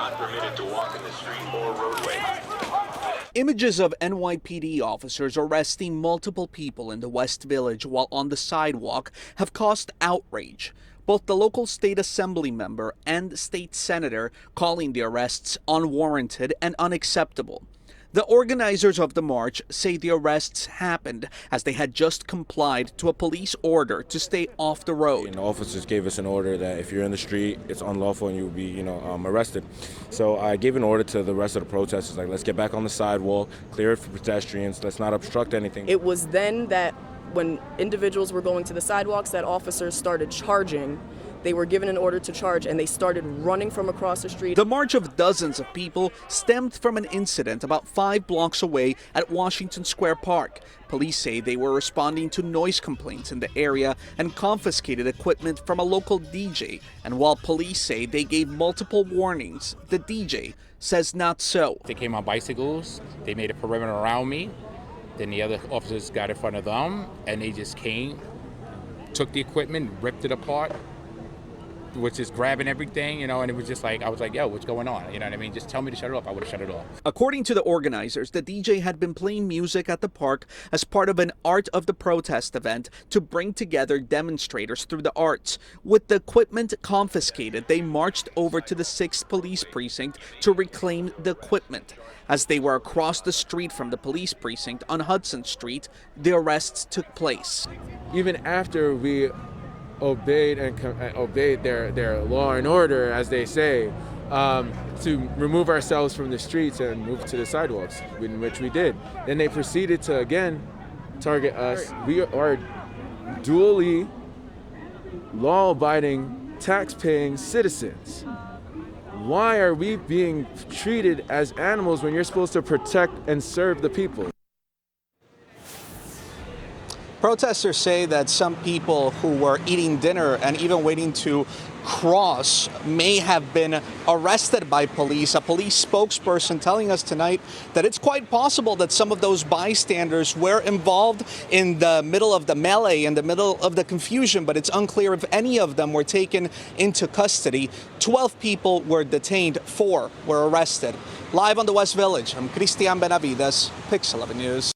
not permitted to walk in the street or roadway. Images of NYPD officers arresting multiple people in the West Village while on the sidewalk have caused outrage. Both the local state assembly member and state senator calling the arrests unwarranted and unacceptable. The organizers of the march say the arrests happened as they had just complied to a police order to stay off the road. And the officers gave us an order that if you're in the street, it's unlawful and you'll be, arrested. So I gave an order to the rest of the protesters, like, let's get back on the sidewalk, clear it for pedestrians, let's not obstruct anything. It was then that when individuals were going to the sidewalks that officers started charging. They were given an order to charge and they started running from across the street. The march of dozens of people stemmed from an incident about 5 blocks away at Washington Square Park. Police say they were responding to noise complaints in the area and confiscated equipment from a local DJ. And while police say they gave multiple warnings, the DJ says not so. They came on bicycles, they made a perimeter around me, then the other officers got in front of them and they just came, took the equipment, ripped it apart, which is grabbing everything, and it was just like, I was like, yo, what's going on? You know what I mean? Just tell me to shut it off. I would have shut it off. According to the organizers, the DJ had been playing music at the park as part of an Art of the Protest event to bring together demonstrators through the arts. With the equipment confiscated, they marched over to the 6th Police Precinct to reclaim the equipment. As they were across the street from the police precinct on Hudson Street, the arrests took place. Even after we obeyed their law and order, as they say, to remove ourselves from the streets and move to the sidewalks, in which we did. Then they proceeded to again target us. We are duly law-abiding, tax-paying citizens. Why are we being treated as animals when you're supposed to protect and serve the people? Protesters say that some people who were eating dinner and even waiting to cross may have been arrested by police. A police spokesperson telling us tonight that it's quite possible that some of those bystanders were involved in the middle of the melee, in the middle of the confusion, but it's unclear if any of them were taken into custody. 12 people were detained, 4 were arrested. Live on the West Village, I'm Cristian Benavides, Pix 11 News.